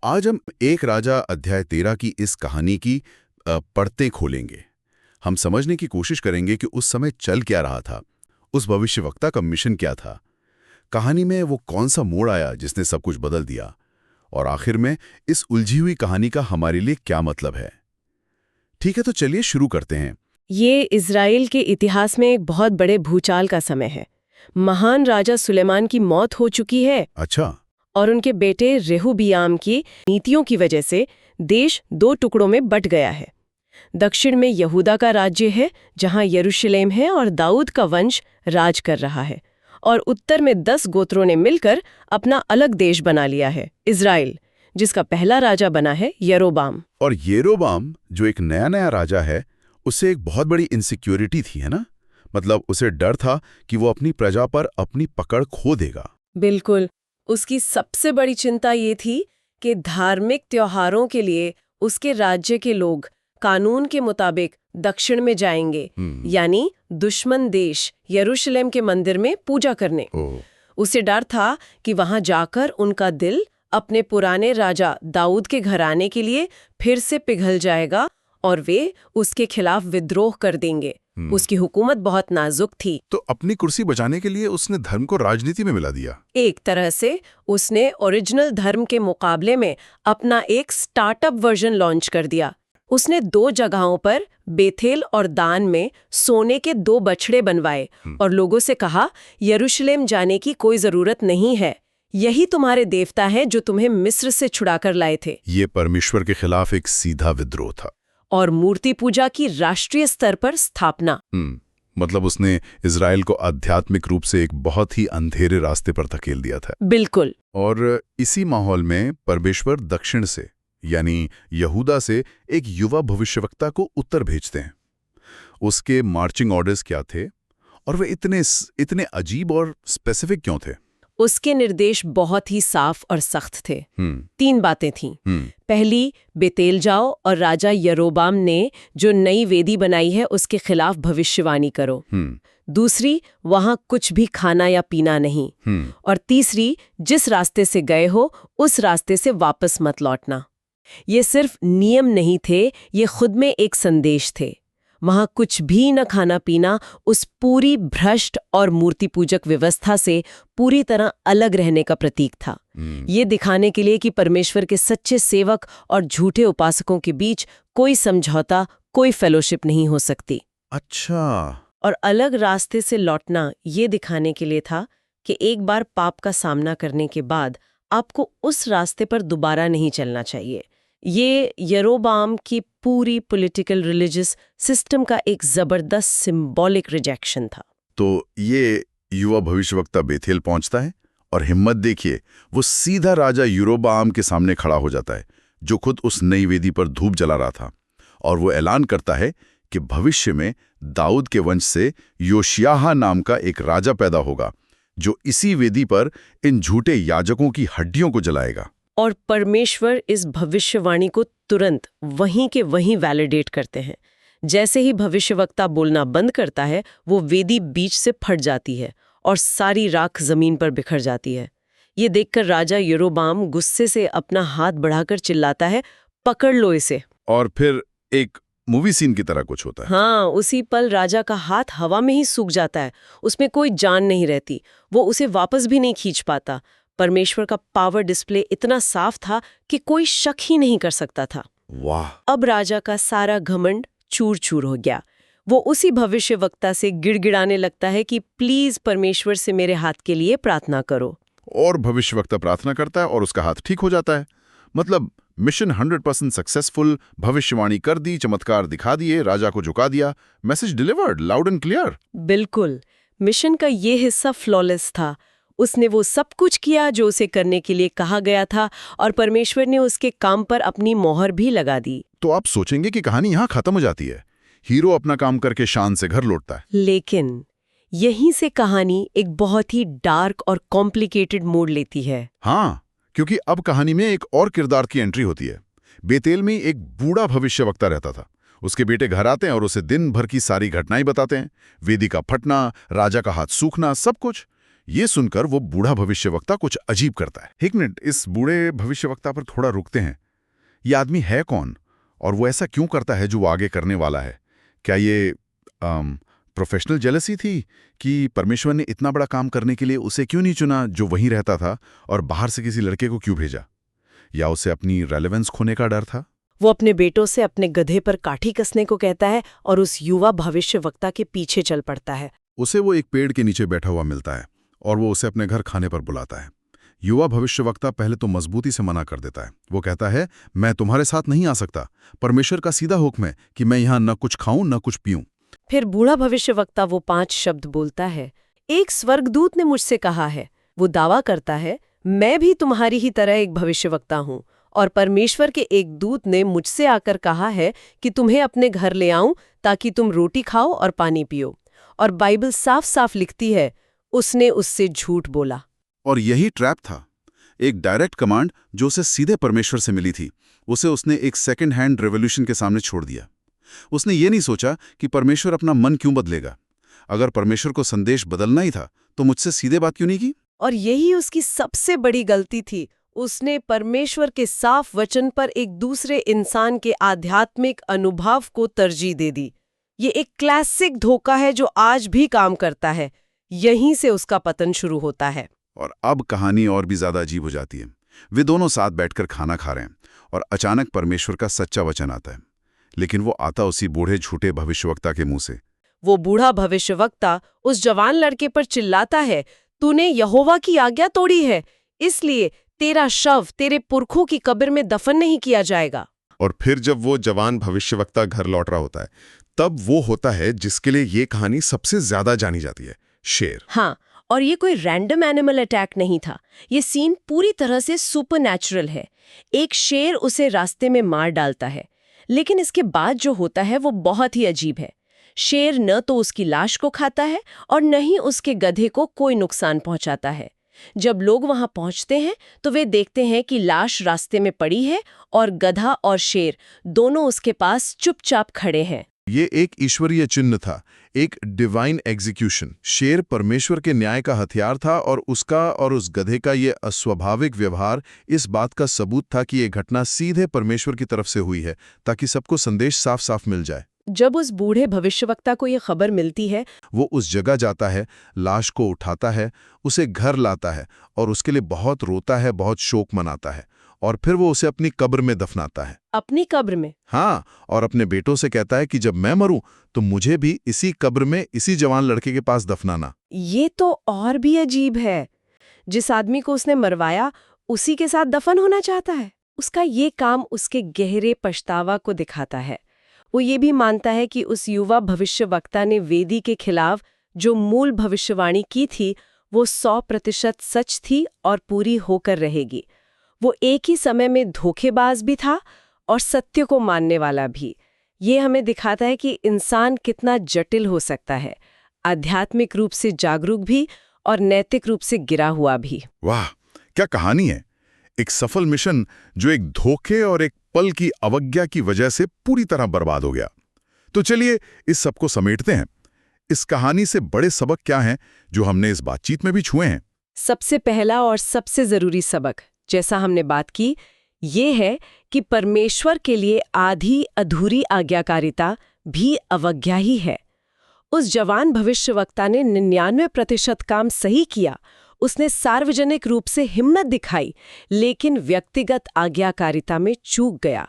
आज हम एक राजा अध्याय 13 की इस कहानी की परतें खोलेंगे। हम समझने की कोशिश करेंगे कि उस समय चल क्या रहा था, उस भविष्यवक्ता का मिशन क्या था, कहानी में वो कौन सा मोड़ आया जिसने सब कुछ बदल दिया, और आखिर में इस उलझी हुई कहानी का हमारे लिए क्या मतलब है। ठीक है, तो चलिए शुरू करते हैं। ये इज़राइल के इतिहास में एक बहुत बड़े भूचाल का समय है। महान राजा सुलेमान की मौत हो चुकी है अच्छा। और उनके बेटे रेहूबियाम की नीतियों की वजह से देश दो टुकड़ों में बट गया है। दक्षिण में यहूदा का राज्य है, जहां यरूशलेम है और दाऊद का वंश राज कर रहा है, और उत्तर में 10 गोत्रों ने मिलकर अपना अलग देश बना लिया है, इज़राइल, जिसका पहला राजा बना है यरोबाम। और येरोबाम जो एक नया राजा है, उससे एक बहुत बड़ी इनसिक्योरिटी थी, है ना? मतलब उसे डर था कि वो अपनी प्रजा पर अपनी पकड़ खो देगा। बिल्कुल। उसकी सबसे बड़ी चिंता ये थी कि धार्मिक त्योहारों के लिए उसके राज्य के लोग कानून के मुताबिक दक्षिण में जाएंगे, यानी दुश्मन देश यरूशलेम के मंदिर में पूजा करने। ओह। उसे डर था कि वहां जाकर उनका दिल अपने पुराने राजा दाऊद के घराने के लिए फिर से पिघल जाएगा और वे उसके खिलाफ विद्रोह कर देंगे। उसकी हुकूमत बहुत नाजुक थी। तो अपनी कुर्सी बचाने के लिए उसने धर्म को राजनीति में मिला दिया। एक तरह से उसने ओरिजिनल धर्म के मुकाबले में अपना एक स्टार्टअप वर्जन लॉन्च कर दिया। उसने 2 जगहों पर बेथेल और दान में सोने के 2 बछड़े बनवाए और लोगों से कहा, यरूशलेम जाने की कोई जरूरत नहीं है, यही तुम्हारे देवता है जो तुम्हें मिस्र से छुड़ाकर लाए थे। ये परमेश्वर के खिलाफ एक सीधा विद्रोह था। और मूर्ति पूजा की राष्ट्रीय स्तर पर स्थापना। मतलब उसने इज़राइल को आध्यात्मिक रूप से एक बहुत ही अंधेरे रास्ते पर धकेल दिया था। बिल्कुल। और इसी माहौल में परमेश्वर दक्षिण से, यानी यहूदा से, एक युवा भविष्यवक्ता को उत्तर भेजते हैं। उसके मार्चिंग ऑर्डर्स क्या थे, और वे इतने अजीब और स्पेसिफिक क्यों थे? उसके निर्देश बहुत ही साफ और सख्त थे। 3 बातें थीं। पहली, बेतेल जाओ और राजा यरोबाम ने जो नई वेदी बनाई है उसके खिलाफ भविष्यवाणी करो। दूसरी, वहां कुछ भी खाना या पीना नहीं। और तीसरी, जिस रास्ते से गए हो उस रास्ते से वापस मत लौटना। ये सिर्फ नियम नहीं थे, ये खुद में एक संदेश थे। वहां कुछ भी न खाना पीना उस पूरी भ्रष्ट और मूर्ति पूजक व्यवस्था से पूरी तरह अलग रहने का प्रतीक था। ये दिखाने के लिए कि परमेश्वर के सच्चे सेवक और झूठे उपासकों के बीच कोई समझौता, कोई फेलोशिप नहीं हो सकती। अच्छा। और अलग रास्ते से लौटना ये दिखाने के लिए था कि एक बार पाप का सामना करने के बाद आपको उस रास्ते पर दोबारा नहीं चलना चाहिए। ये यरोबाम की पूरी पॉलिटिकल रिलीजियस सिस्टम का एक जबरदस्त सिंबॉलिक रिजेक्शन था। तो ये युवा भविष्यवक्ता बेथेल पहुंचता है, और हिम्मत देखिए, वो सीधा राजा यरोबाम के सामने खड़ा हो जाता है, जो खुद उस नई वेदी पर धूप जला रहा था, और वो ऐलान करता है कि भविष्य में दाऊद के वंश से योशियाह नाम का एक राजा पैदा होगा, जो इसी वेदी पर इन झूठे याजकों की हड्डियों को जलाएगा। और परमेश्वर इस भविष्यवाणी को तुरंत वहीं के वहीं वैलिडेट करते हैं। जैसे ही भविष्यवक्ता बोलना बंद करता है, वो वेदी बीच से फट जाती है और सारी राख जमीन पर बिखर जाती है। ये देखकर राजा यरोबाम गुस्से से अपना हाथ बढ़ाकर चिल्लाता है, पकड़ लो इसे। और फिर एक मूवी सीन की तरह कुछ होता है। हाँ, उसी पल राजा का हाथ हवा में ही सूख जाता है, उसमें कोई जान नहीं रहती, वो उसे वापस भी नहीं खींच पाता। परमेश्वर का पावर डिस्प्ले इतना साफ था कि कोई शक ही नहीं कर सकता था। वाह। अब राजा का सारा घमंड चूर चूर हो गया। वो उसी भविष्यवक्ता से गिड़गिड़ाने लगता है कि प्लीज परमेश्वर से मेरे हाथ के लिए प्रार्थना करो। और भविष्यवक्ता प्रार्थना करता है और उसका हाथ ठीक हो जाता है। मतलब मिशन 100% सक्सेसफुल, भविष्यवाणी कर दी, चमत्कार दिखा दिए, राजा को झुका दिया, message delivered loud and clear. बिल्कुल। मिशन का ये हिस्सा फ्लॉलेस था। उसने वो सब कुछ किया जो उसे करने के लिए कहा गया था, और परमेश्वर ने उसके काम पर अपनी मोहर भी लगा दी। तो आप सोचेंगे कि कहानी यहाँ खत्म हो जाती है, हीरो अपना काम करके शान से घर लौटता है। लेकिन यहीं से कहानी एक बहुत ही डार्क और कॉम्प्लिकेटेड मोड़ लेती है। हाँ, क्योंकि अब कहानी में एक और किरदार की एंट्री होती है। बेतेल में एक बूढ़ा भविष्यवक्ता रहता था। उसके बेटे घर आते हैं और उसे दिन भर की सारी घटनाएं बताते हैं, वेदी का फटना, राजा का हाथ सूखना, सब कुछ। ये सुनकर वो बूढ़ा भविष्यवक्ता कुछ अजीब करता है। एक मिनट, इस बूढ़े भविष्यवक्ता पर थोड़ा रुकते हैं। ये आदमी है कौन और वो ऐसा क्यों करता है जो वो आगे करने वाला है? क्या ये प्रोफेशनल जेलसी थी कि परमेश्वर ने इतना बड़ा काम करने के लिए उसे क्यों नहीं चुना जो वहीं रहता था, और बाहर से किसी लड़के को क्यों भेजा? या उसे अपनी रेलेवेंस खोने का डर था? वो अपने बेटों से अपने गधे पर काठी कसने को कहता है और उस युवा भविष्यवक्ता के पीछे चल पड़ता है। उसे वो एक पेड़ के नीचे बैठा हुआ मिलता है और वो उसे अपने घर खाने पर बुलाता है। युवा भविष्यवक्ता पहले तो मजबूती से मना कर देता है। वो कहता है, मैं तुम्हारे साथ नहीं आ सकता। परमेश्वर का सीधा हुक्म है कि मैं यहाँ न कुछ खाऊं न कुछ पीऊं। फिर बूढ़ा भविष्यवक्ता वो 5 शब्द बोलता है, एक स्वर्गदूत ने मुझसे कहा है। वो दावा करता है, मैं भी तुम्हारी ही तरह एक भविष्यवक्ता हूँ और परमेश्वर के एक दूत ने मुझसे आकर कहा है कि तुम्हें अपने घर ले आऊं ताकि तुम रोटी खाओ और पानी पियो। और बाइबल साफ साफ लिखती है, उसने उससे झूठ बोला। और यही ट्रैप था, एक डायरेक्ट कमांड जो उसे सीधे परमेश्वर से मिली थी। उसने एक सेकंड हैंड रेवोल्यूशन के सामने छोड़ दिया। उसने ये नहीं सोचा कि परमेश्वर अपना मन क्यों बदलेगा। अगर परमेश्वर को संदेश बदलना ही था तो मुझसे सीधे बात क्यों नहीं की? और यही उसकी सबसे बड़ी गलती थी। उसने परमेश्वर के साफ वचन पर एक दूसरे इंसान के आध्यात्मिक अनुभव को तरजीह दे दी। ये एक क्लासिक धोखा है जो आज भी काम करता है। यहीं से उसका पतन शुरू होता है। और अब कहानी और भी ज्यादा अजीब हो जाती है। वे दोनों साथ बैठकर खाना खा रहे हैं और अचानक परमेश्वर का सच्चा वचन आता है, लेकिन वो आता उसी बूढ़े झूठे भविष्यवक्ता के मुंह से। वो बूढ़ा भविष्यवक्ता उस जवान लड़के पर चिल्लाता है, तूने यहोवा की आज्ञा तोड़ी है, इसलिए तेरा शव तेरे पुरखों की कब्र में दफन नहीं किया जाएगा। और फिर जब वो जवान भविष्यवक्ता घर लौट रहा होता है, तब वो होता है जिसके लिए ये कहानी सबसे ज्यादा जानी जाती है, शेर। हाँ, और ये कोई रैंडम एनिमल अटैक नहीं था। ये सीन पूरी तरह से सुपरनैचुरल है। एक शेर उसे रास्ते में मार डालता है, लेकिन इसके बाद जो होता है वो बहुत ही अजीब है। शेर न तो उसकी लाश को खाता है और न ही उसके गधे को कोई नुकसान पहुंचाता है। जब लोग वहां पहुंचते हैं तो वे देखते हैं कि लाश रास्ते में पड़ी है और गधा और शेर दोनों उसके पास चुपचाप खड़े हैं। ये एक ईश्वरीय चिन्ह था, एक डिवाइन एग्जीक्यूशन। शेर परमेश्वर के न्याय का हथियार था और उसका और उस गधे का ये अस्वाभाविक व्यवहार इस बात का सबूत था कि ये घटना सीधे परमेश्वर की तरफ से हुई है, ताकि सबको संदेश साफ साफ मिल जाए। जब उस बूढ़े भविष्यवक्ता को ये खबर मिलती है, वो उस जगह जाता है, लाश को उठाता है, उसे घर लाता है और उसके लिए बहुत रोता है, बहुत शोक मनाता है, और फिर वो उसे अपनी कब्र में दफनाता है। अपनी कब्र में? हाँ, और अपने बेटों से कहता है कि जब मैं मरूं तो मुझे भी इसी कब्र में इसी जवान लड़के के पास दफनाना। ये तो और भी अजीब है। जिस आदमी को उसने मरवाया उसी के साथ दफन होना चाहता है। उसका ये काम उसके गहरे पछतावा को दिखाता है। वो ये भी मानता है कि उस युवा भविष्यवक्ता ने वेदी के खिलाफ जो मूल भविष्यवाणी की थी वो 100% सच थी और पूरी होकर रहेगी। वो एक ही समय में धोखेबाज भी था और सत्य को मानने वाला भी। ये हमें दिखाता है कि इंसान कितना जटिल हो सकता है, आध्यात्मिक रूप से जागरूक भी और नैतिक रूप से गिरा हुआ भी। वाह, क्या कहानी है! एक सफल मिशन जो एक धोखे और एक पल की अवज्ञा की वजह से पूरी तरह बर्बाद हो गया। तो चलिए इस सबको समेटते हैं। इस कहानी से बड़े सबक क्या हैं जो हमने इस बातचीत में भी छुए हैं? सबसे पहला और सबसे जरूरी सबक, जैसा हमने बात की, ये है कि परमेश्वर के लिए आधी अधूरी आज्ञाकारिता भी अवज्ञा ही है। उस जवान भविष्यवक्ता ने 99% काम सही किया। उसने सार्वजनिक रूप से हिम्मत दिखाई, लेकिन व्यक्तिगत आज्ञाकारिता में चूक गया।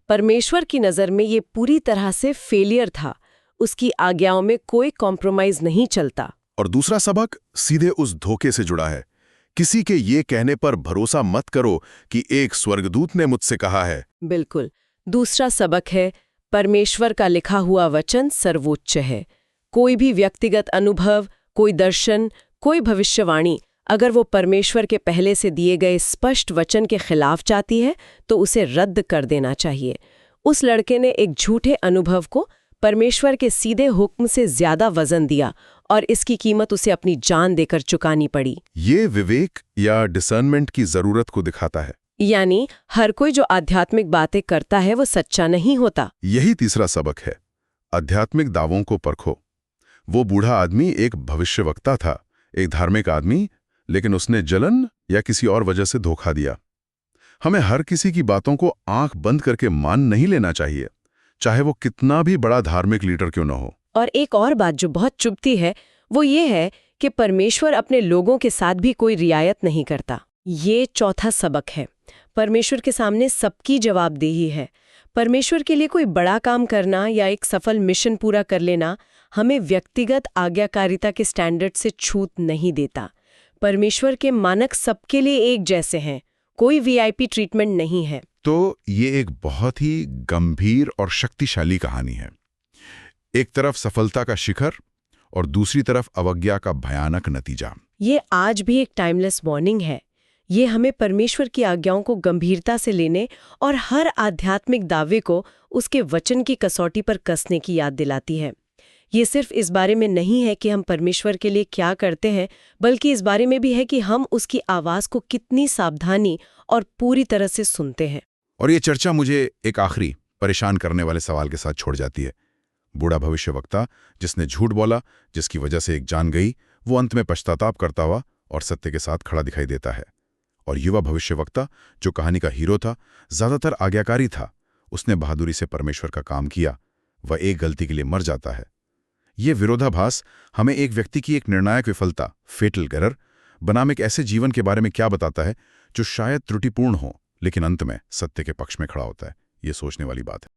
परमेश्वर की नज़र में ये पूरी तरह से फेलियर था। उसकी आज्ञाओं में कोई कॉम्प्रोमाइज नहीं चलता। और दूसरा सबक सीधे उस धोखे से जुड़ा है। किसी के ये कहने पर भरोसा मत करो कि एक स्वर्गदूत ने मुझसे कहा है। बिल्कुल। दूसरा सबक है, परमेश्वर का लिखा हुआ वचन सर्वोच्च है। कोई भी व्यक्तिगत अनुभव, कोई दर्शन, कोई भविष्यवाणी अगर वो परमेश्वर के पहले से दिए गए स्पष्ट वचन के खिलाफ जाती है तो उसे रद्द कर देना चाहिए। उस लड़के ने एक झूठे अनुभव को परमेश्वर के सीधे हुक्म से ज्यादा वजन दिया और इसकी कीमत उसे अपनी जान देकर चुकानी पड़ी। ये विवेक या डिसर्नमेंट की जरूरत को दिखाता है। यानी हर कोई जो आध्यात्मिक बातें करता है वो सच्चा नहीं होता। यही तीसरा सबक है, आध्यात्मिक दावों को परखो। वो बूढ़ा आदमी एक भविष्यवक्ता था, एक धार्मिक आदमी, लेकिन उसने जलन या किसी और वजह से धोखा दिया। हमें हर किसी की बातों को आंख बंद करके मान नहीं लेना चाहिए, चाहे वो कितना भी बड़ा धार्मिक लीडर क्यों न हो। और एक और बात जो बहुत चुभती है वो ये है कि परमेश्वर अपने लोगों के साथ भी कोई रियायत नहीं करता। ये चौथा सबक है। परमेश्वर के सामने सबकी जवाबदेही है। परमेश्वर के लिए कोई बड़ा काम करना या एक सफल मिशन पूरा कर लेना हमें व्यक्तिगत आज्ञाकारिता के स्टैंडर्ड से छूट नहीं देता। परमेश्वर के मानक सबके लिए एक जैसे हैं, कोई वीआईपी ट्रीटमेंट नहीं है। तो ये एक बहुत ही गंभीर और शक्तिशाली कहानी है। एक तरफ सफलता का शिखर और दूसरी तरफ अवज्ञा का भयानक नतीजा। ये आज भी एक टाइमलेस वार्निंग है। ये हमें परमेश्वर की आज्ञाओं को गंभीरता से लेने और हर आध्यात्मिक दावे को उसके वचन की कसौटी पर कसने की याद दिलाती है। ये सिर्फ इस बारे में नहीं है कि हम परमेश्वर के लिए क्या करते हैं, बल्कि इस बारे में भी है कि हम उसकी आवाज़ को कितनी सावधानी और पूरी तरह से सुनते हैं। और ये चर्चा मुझे एक आखिरी परेशान करने वाले सवाल के साथ छोड़ जाती है। बूढ़ा भविष्यवक्ता जिसने झूठ बोला, जिसकी वजह से एक जान गई, वो अंत में पश्चाताप करता हुआ और सत्य के साथ खड़ा दिखाई देता है। और युवा भविष्यवक्ता जो कहानी का हीरो था, ज्यादातर आज्ञाकारी था, उसने बहादुरी से परमेश्वर का काम किया, वह एक गलती के लिए मर जाता है। ये विरोधाभास हमें एक व्यक्ति की एक निर्णायक विफलता, फेटल एरर, बनाम एक ऐसे जीवन के बारे में क्या बताता है जो शायद त्रुटिपूर्ण हो, लेकिन अंत में सत्य के पक्ष में खड़ा होता है। ये सोचने वाली बात है।